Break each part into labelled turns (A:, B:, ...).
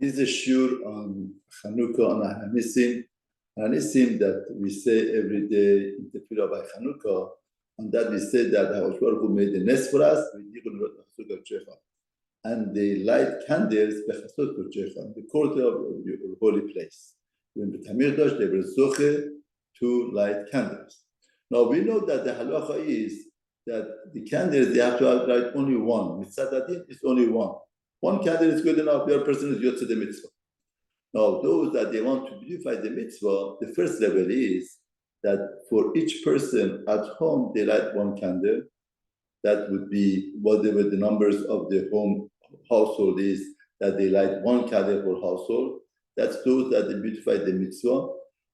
A: This is a shur on Chanukah, on Hanisim. Hanisim that we say every day in Tefilla by Chanukah. On that we say that HaKadosh Baruch Hu made the nest for us, and they light candles in the court of your holy place. When the Tamir Dosh, they were zoche to light candles. Now we know that the halacha is that the candles, they have to light only one. Mitzvah is only one. One candle is good enough, the other person is yotze the mitzvah. Now, those that they want to beautify the mitzvah, the first level is that for each person at home, they light one candle. That would be whatever the numbers of the home household is, that they light one candle per household. That's those that they beautify the mitzvah.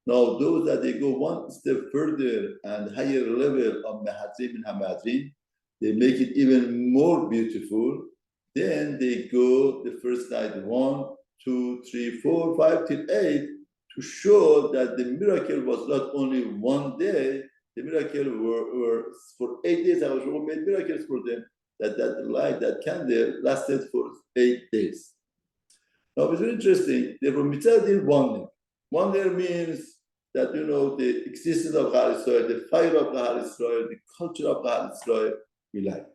A: Now, those that they go one step further and higher level of Mehadrim and Hamadrim, they make it even more beautiful. Then they go the first night 1, 2, 3, 4, 5 till 8 to show that the miracle was not only one day, the miracle were for 8 days. I was made miracles for them. That light, that candle lasted for 8 days. Now it's very interesting. Therefore, mitzvah did wonder. Wonder means that the existence of Klal Yisrael, the fire of Klal Yisrael, the culture of Klal Yisrael, we like.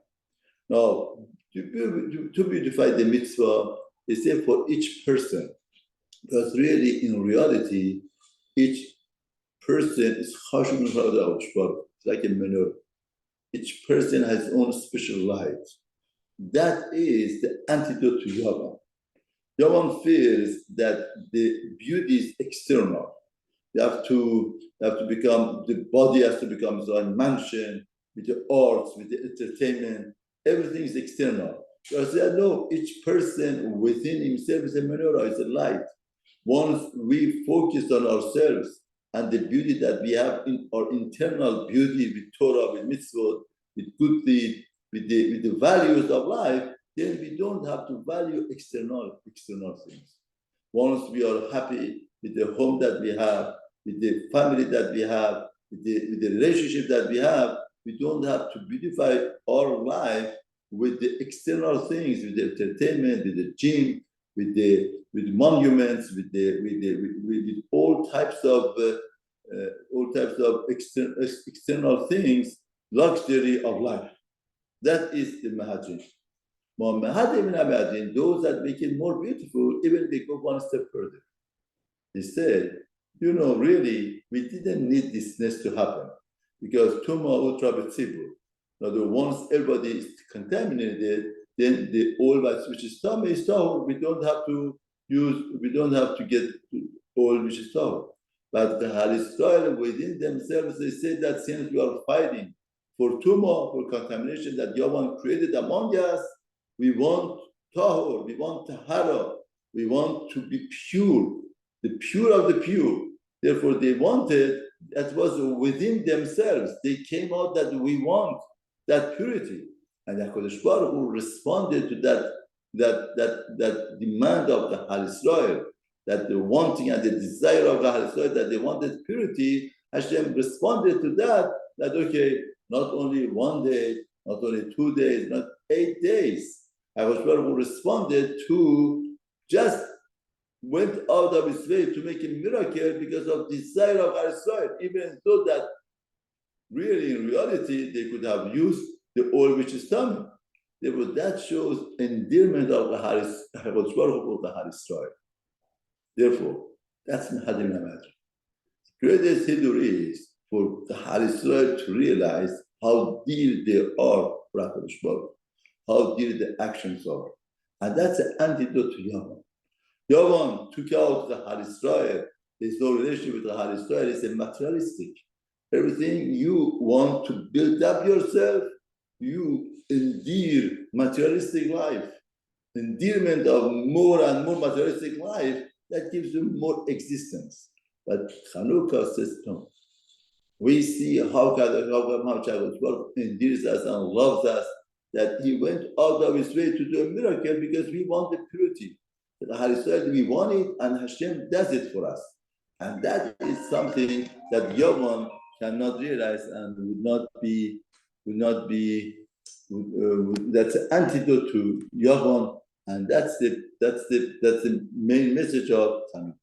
A: Now, to beautify the mitzvah is there for each person, because really, in reality, each person is chashuv l'Hakadosh Baruch Hu. It's like a menorah. Each person has his own special light. That is the antidote to Yavam. Yavam feels that the beauty is external. You have to become, the body has to become its own mansion, with the arts, with the entertainment. Everything is external. Because no, each person within himself is a menorah, is a light. Once we focus on ourselves and the beauty that we have in our internal beauty with Torah, with mitzvot, with good deed, with the values of life, then we don't have to value external things. Once we are happy with the home that we have, with the family that we have, with the relationship that we have, we don't have to beautify our life with the external things, with the entertainment, with the gym, with monuments, with all types of external things, luxury of life. That is the Mahadrim. Those that make it more beautiful, even they go one step further. They said, really, we didn't need this nest to happen because Tuma Ultra B'tzibur. Now, once everybody is contaminated, then the oil which is tahor is tahor. We don't have to get oil which is tahor. But the Halisrael within themselves, they say that since we are fighting for tumah, for contamination that Yavam created among us, we want tahor, we want tahara, we want to be pure, the pure of the pure. Therefore, they wanted, that was within themselves. They came out that we want that purity. And HaKadosh Baruch Hu responded to that demand of the Halisrael, that the wanting and the desire of the Halisrael, that they wanted purity. Hashem responded to that okay, not only one day, not only 2 days, not 8 days. HaKadosh Baruch Hu responded to just went out of his way to make a miracle because of desire of Halisrael, even though that really in reality they could have used the oil which is coming. Therefore, that shows endearment of the HaKadosh Baruch Hu of the Halisrael. Therefore, that's Mehadim Hamadrim. Greatest hidur is for the Halisrael to realize how dear they are for HaKadosh Baruch Hu, how dear the actions are. And that's the antidote to Yavam. Yavam took out the Halisrael. There's no relationship with the Halisrael. It's a materialistic. Everything you want to build up yourself, you endear materialistic life. Endearment of more and more materialistic life, that gives you more existence. But Chanukah says no. We see how God endears us and loves us, that he went out of his way to do a miracle because we want the purity. The Halisrael, we want it, and Hashem does it for us. And that is something that Yavam cannot realize and would not be that's an antidote to Yavam And that's the main message of Tanukh.